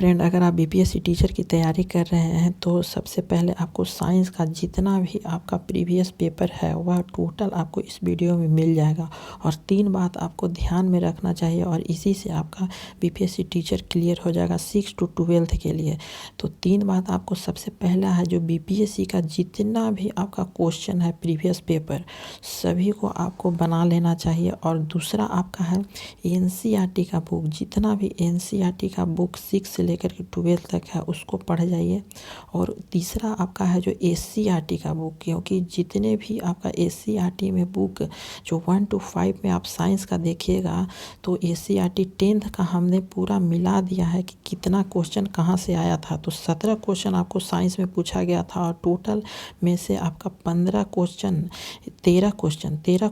Friend, अगर आप BPSC teacher की तैयारी कर रहे हैं तो सबसे पहले आपको साइंस का जितना भी आपका प्रीवियस पेपर है वह टोटल आपको इस वीडियो में मिल जाएगा। और 3 बात आपको ध्यान में रखना चाहिए और इसी से आपका बीपीएससी टीचर क्लियर हो जाएगा 6 to 12 के लिए। तो 3 बात आपको सबसे पहला है, जो बीपीएससी का जितना भी आपका क्वेश्चन है प्रीवियस पेपर सभी को आपको बना लेना चाहिए। और दूसरा आपका है एनसीईआरटी का बुक, जितना भी एनसीईआरटी का बुक 6 से लेकर के 12 तक है उसको पढ़ जाइए। और तीसरा आपका है जो एससीईआरटी का बुक, क्योंकि जितने भी आपका एससीईआरटी में बुक जो 1 to 5 में आप साइंस का देखिएगा तो एससीईआरटी 10th का हमने पूरा मिला दिया है कि कितना क्वेश्चन कहाँ से आया था। तो 17 क्वेश्चन आपको साइंस में पूछा गया था और टोटल में से आपका 13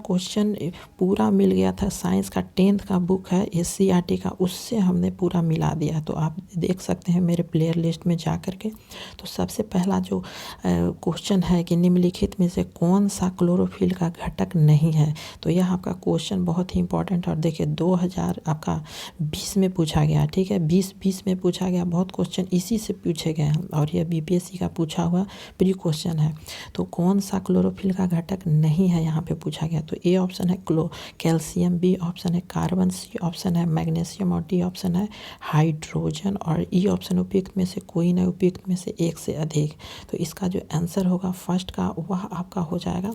क्वेश्चन पूरा मिल गया था। साइंस का 10th का बुक है एससीईआरटी का, उससे हमने पूरा मिला दिया है। तो आप देख सकते हैं मेरे प्लेयर लिस्ट में जा कर के। तो सबसे पहला जो क्वेश्चन है कि निम्नलिखित में से कौन सा क्लोरोफिल का घटक नहीं है। तो यह आपका क्वेश्चन बहुत ही इंपॉर्टेंट है और देखिए 2020 में पूछा गया, ठीक है, 2020 में पूछा गया। बहुत क्वेश्चन इसी से पूछे गए हैं और यह बीपीएससी का पूछा हुआ प्री क्वेश्चन है। तो कौन सा क्लोरोफिल का घटक नहीं है यहाँ पे पूछा गया। तो ए ऑप्शन है कैल्शियम, बी ऑप्शन है कार्बन, सी ऑप्शन है मैग्नीशियम और डी ऑप्शन है हाइड्रोजन और ई ऑप्शन उपयुक्त में से कोई नहीं, उपयुक्त में से एक से अधिक। तो इसका जो आंसर होगा फर्स्ट का वह आपका हो जाएगा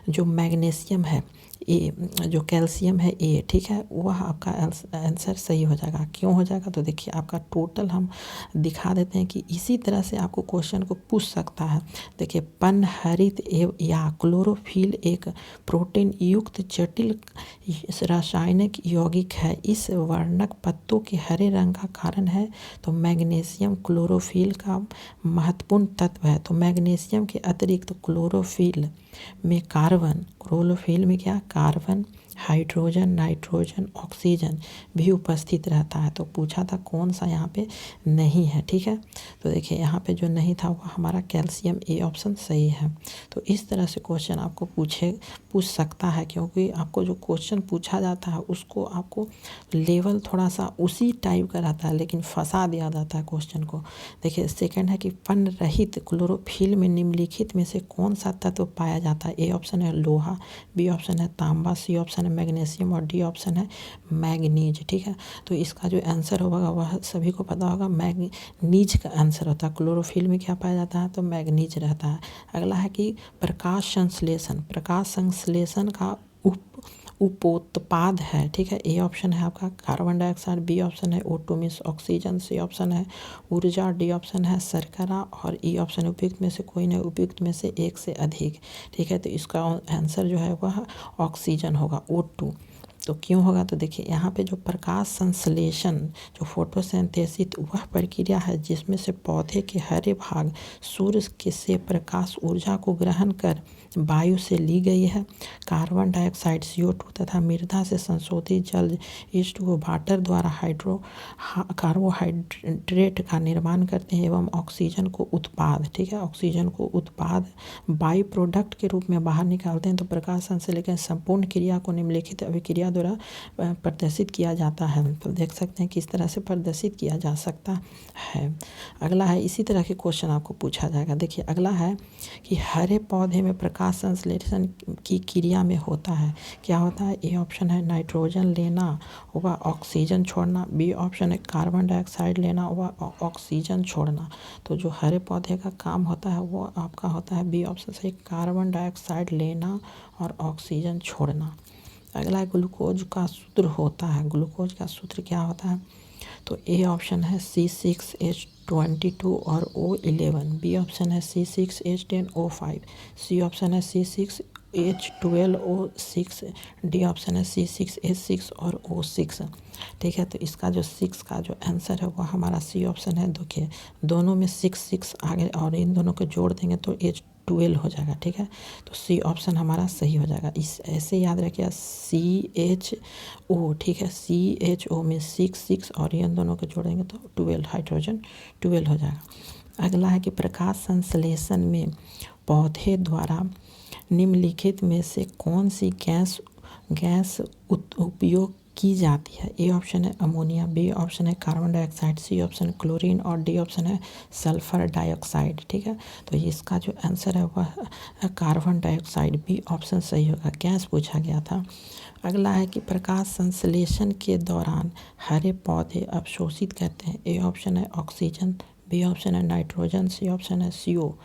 जो मैग्नीशियम है ए, जो कैल्शियम है ए, ठीक है, वह आपका आंसर सही हो जाएगा। क्यों हो जाएगा तो देखिए आपका टोटल हम दिखा देते हैं कि इसी तरह से आपको क्वेश्चन को पूछ सकता है। देखिए पनहरित या क्लोरोफिल एक प्रोटीन युक्त जटिल रासायनिक यौगिक है। इस वर्णक पत्तों के हरे रंग का कारण है। तो मैग्नीशियम क्लोरोफिल का महत्वपूर्ण तत्व है। तो मैग्नीशियम के अतिरिक्त क्लोरोफिल में क्लोरोफिल में क्या कार्बन, हाइड्रोजन, नाइट्रोजन, ऑक्सीजन भी उपस्थित रहता है। तो पूछा था कौन सा यहाँ पे नहीं है, ठीक है। तो देखिए यहाँ पे जो नहीं था वो हमारा कैल्शियम, ए ऑप्शन सही है। तो इस तरह से क्वेश्चन आपको पूछ सकता है, क्योंकि आपको जो क्वेश्चन पूछा जाता है उसको आपको लेवल थोड़ा सा उसी टाइप का रहता है लेकिन फंसा दिया जाता है क्वेश्चन को। देखिए सेकेंड है कि पन रहित क्लोरोफिल में निम्नलिखित में से कौन सा तत्व पाया जाता है। ए ऑप्शन है लोहा, बी ऑप्शन है तांबा, सी ऑप्शन है मैग्नीशियम और डी ऑप्शन है मैग्नीज, ठीक है। तो इसका जो आंसर होगा वह सभी को पता होगा, मैग्नीज का आंसर होता है। क्लोरोफिल में क्या पाया जाता है तो मैग्नीज रहता है। अगला है कि प्रकाश संश्लेषण का उपोत्पाद है, ठीक है। ए ऑप्शन है आपका कार्बन डाइऑक्साइड, बी ऑप्शन है O2 means oxygen, C option है ऊर्जा, डी ऑप्शन है शर्करा और ई ऑप्शन उपयुक्त में से कोई नहीं, उपयुक्त में से एक से अधिक, ठीक है। तो इसका आंसर जो है वह ऑक्सीजन होगा, O2। तो क्यों होगा तो देखिए यहाँ पे जो प्रकाश संश्लेषण जो फोटोसिंथेसिस वह प्रक्रिया है जिसमें से पौधे के हरे भाग सूर्य से प्रकाश ऊर्जा को ग्रहण कर वायु से ली गई है। कार्बन डाइऑक्साइड CO2 तथा मृदा से संशोधित जल H2O वाटर द्वारा कार्बोहाइड्रेट का निर्माण करते हैं एवं ऑक्सीजन को उत्पाद, ठीक है, ऑक्सीजन को उत्पाद बाई प्रोडक्ट के रूप में बाहर निकालते हैं। तो प्रकाश संश्लेषण संपूर्ण क्रिया को निम्नलिखित अभिक्रिया द्वारा प्रदर्शित किया जाता है। तो देख सकते हैं किस तरह से प्रदर्शित किया जा सकता है। अगला है इसी तरह के क्वेश्चन आपको पूछा जाएगा। देखिए अगला है कि हरे पौधे में प्रकाश संश्लेषण की क्रिया में होता है, क्या होता है। ए ऑप्शन है नाइट्रोजन लेना व ऑक्सीजन छोड़ना, बी ऑप्शन है कार्बन डाइऑक्साइड लेना व ऑक्सीजन छोड़ना। तो जो हरे पौधे का काम होता है वो आपका होता है बी ऑप्शन से कार्बन डाइऑक्साइड लेना और ऑक्सीजन छोड़ना। अगला ग्लूकोज का सूत्र होता है, ग्लूकोज का सूत्र क्या होता है। तो ए ऑप्शन है C6H22 और O11, बी ऑप्शन है C6H10O5, सी ऑप्शन है C6H12O6, डी ऑप्शन है C6H6 और O6, ठीक है। तो इसका जो 6 का जो आंसर है वह हमारा सी ऑप्शन है। देखिए दोनों में 6 आगे और इन दोनों को जोड़ देंगे तो H12 हो जाएगा, ठीक है। तो सी ऑप्शन हमारा सही हो जाएगा। इस ऐसे याद रखिए CHO, ठीक है, CHO में 6 और इन दोनों को जोड़ेंगे तो 12 हाइड्रोजन 12 हो जाएगा। अगला है कि प्रकाश संश्लेषण में पौधे द्वारा निम्नलिखित में से कौन सी गैस उपयोग की जाती है। ए ऑप्शन है अमोनिया, बी ऑप्शन है कार्बन डाइऑक्साइड, सी ऑप्शन है क्लोरीन और डी ऑप्शन है सल्फर डाइऑक्साइड। ठीक है, तो इसका जो आंसर है वह कार्बन डाइऑक्साइड, बी ऑप्शन सही होगा। गैस पूछा गया था। अगला है कि प्रकाश संश्लेषण के दौरान हरे पौधे अवशोषित करते हैं। ए ऑप्शन है ऑक्सीजन, बी ऑप्शन है नाइट्रोजन, सी ऑप्शन है CO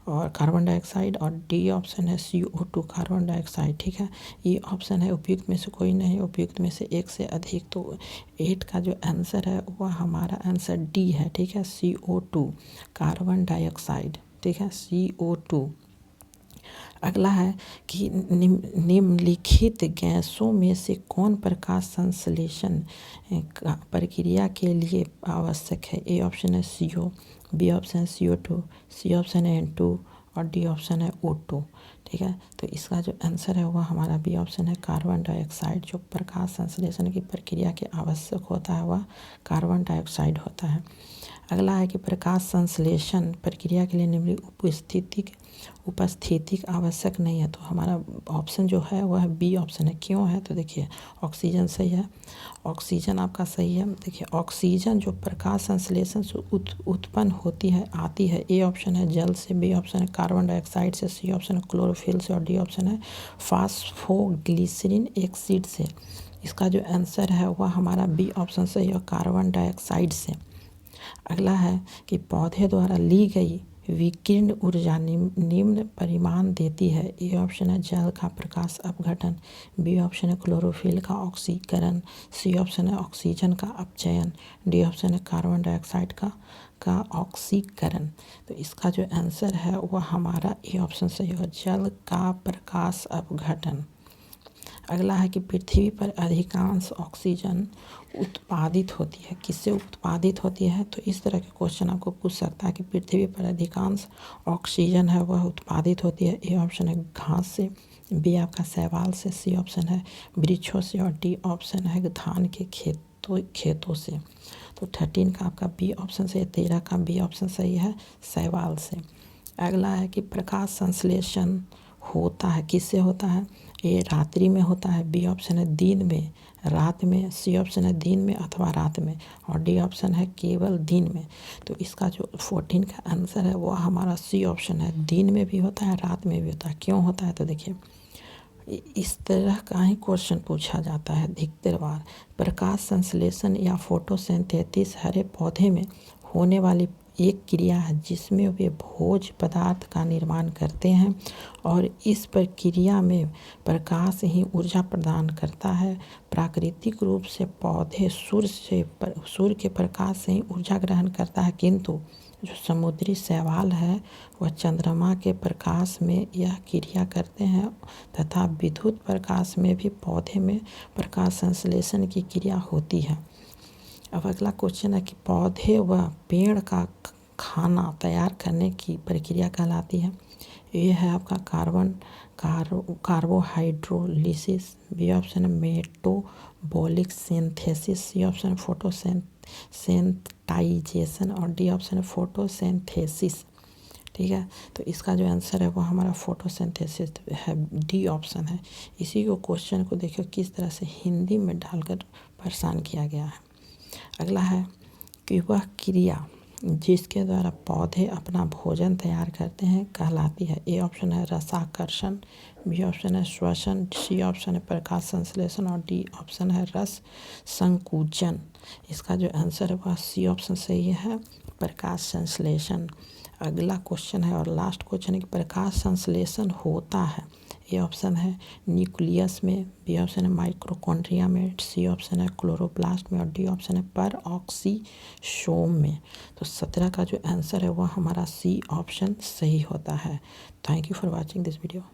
और कार्बन डाइऑक्साइड और डी ऑप्शन है CO2 कार्बन डाइऑक्साइड। ठीक है, ये ऑप्शन है उपयुक्त में से कोई नहीं, उपयुक्त में से एक से अधिक। तो 8 का जो आंसर है वह हमारा आंसर डी है। ठीक है, CO2 कार्बन डाइऑक्साइड। ठीक है, CO2। अगला है कि निम्नलिखित गैसों में से कौन प्रकाश संश्लेषण प्रक्रिया के लिए आवश्यक है। ए ऑप्शन है CO, बी ऑप्शन है CO2, सी ऑप्शन है N2 और डी ऑप्शन है O2। ठीक है, तो इसका जो आंसर है वह हमारा बी ऑप्शन है कार्बन डाइऑक्साइड। जो प्रकाश संश्लेषण की प्रक्रिया के आवश्यक होता है वह कार्बन डाइऑक्साइड होता है। अगला है कि प्रकाश संश्लेषण प्रक्रिया के लिए निम्नलिखित उपस्थिति आवश्यक नहीं है। तो हमारा ऑप्शन जो है वह बी ऑप्शन है। क्यों है, तो देखिए ऑक्सीजन सही है, ऑक्सीजन आपका सही है। देखिए ऑक्सीजन जो प्रकाश संश्लेषण से उत्पन्न होती है आती है। ए ऑप्शन है जल से, बी ऑप्शन है कार्बन डाइऑक्साइड से, सी ऑप्शन है क्लोरोफिल से और डी ऑप्शन है फास्फोग्लिसरीन एसिड से। इसका जो आंसर है वह हमारा बी ऑप्शन सही है, कार्बन डाइऑक्साइड से। अगला है कि पौधे द्वारा ली गई विकिरण ऊर्जा निम्न परिमाण देती है। ए ऑप्शन है जल का प्रकाश अपघटन, बी ऑप्शन है क्लोरोफिल का ऑक्सीकरण, सी ऑप्शन है ऑक्सीजन का अपचयन, डी ऑप्शन है कार्बन डाइऑक्साइड का ऑक्सीकरण। तो इसका जो आंसर है वह हमारा ए ऑप्शन सही होगा, जल का प्रकाश अपघटन। अगला है कि पृथ्वी पर अधिकांश ऑक्सीजन उत्पादित होती है। किससे उत्पादित होती है, तो इस तरह के क्वेश्चन आपको पूछ सकता है कि पृथ्वी पर अधिकांश ऑक्सीजन है वह उत्पादित होती है। ए ऑप्शन है घास से, बी आपका शैवाल से, सी ऑप्शन है वृक्षों से और डी ऑप्शन है धान के खेतों से। तो 13 का आपका बी ऑप्शन सही है, 13 का बी ऑप्शन सही है शैवाल से। अगला है कि प्रकाश संश्लेषण होता है किससे होता है। ए रात्रि में होता है, बी ऑप्शन है दिन में, रात में, सी ऑप्शन है दिन में अथवा रात में और डी ऑप्शन है केवल दिन में। तो इसका जो 14 का आंसर है वो हमारा सी ऑप्शन है, दिन में भी होता है रात में भी होता है। क्यों होता है, तो देखिए इस तरह का ही क्वेश्चन पूछा जाता है अधिकतर बार। प्रकाश संश्लेषण या फोटोसिंथेसिस हरे पौधे में होने वाली एक क्रिया है जिसमें वे भोज्य पदार्थ का निर्माण करते हैं और इस प्रक्रिया में प्रकाश ही ऊर्जा प्रदान करता है। प्राकृतिक रूप से पौधे सूर्य के प्रकाश से ही ऊर्जा ग्रहण करता है, किंतु जो समुद्री शैवाल है वह चंद्रमा के प्रकाश में यह क्रिया करते हैं तथा विद्युत प्रकाश में भी पौधे में प्रकाश संश्लेषण की क्रिया होती है। अब अगला क्वेश्चन है कि पौधे व पेड़ का खाना तैयार करने की प्रक्रिया कहलाती है। ये है आपका कार्बोहाइड्रोलिसिस, बी ऑप्शन है मेटाबॉलिक सिंथेसिस, सी ऑप्शन है फोटोसिंथेसाइजेशन और डी ऑप्शन है फोटोसिंथेसिस। ठीक है, तो इसका जो आंसर है वो हमारा फोटोसिंथेसिस है, डी ऑप्शन है। इसी को क्वेश्चन को देखिए किस तरह से हिंदी में डालकर परेशान किया गया है। अगला है कि वह क्रिया जिसके द्वारा पौधे अपना भोजन तैयार करते हैं कहलाती है। ए ऑप्शन है रसाकर्षण, बी ऑप्शन है श्वसन, सी ऑप्शन है प्रकाश संश्लेषण और डी ऑप्शन है रस संकुचन। इसका जो आंसर है वह सी ऑप्शन सही है, प्रकाश संश्लेषण। अगला क्वेश्चन है और लास्ट क्वेश्चन है कि प्रकाश संश्लेषण होता है। ए ऑप्शन है न्यूक्लियस में, बी ऑप्शन है माइटोकॉन्ड्रिया में, सी ऑप्शन है क्लोरोप्लास्ट में और डी ऑप्शन है परऑक्सीसोम में। तो 17 का जो आंसर है वह हमारा सी ऑप्शन सही होता है। Thank you for watching this video.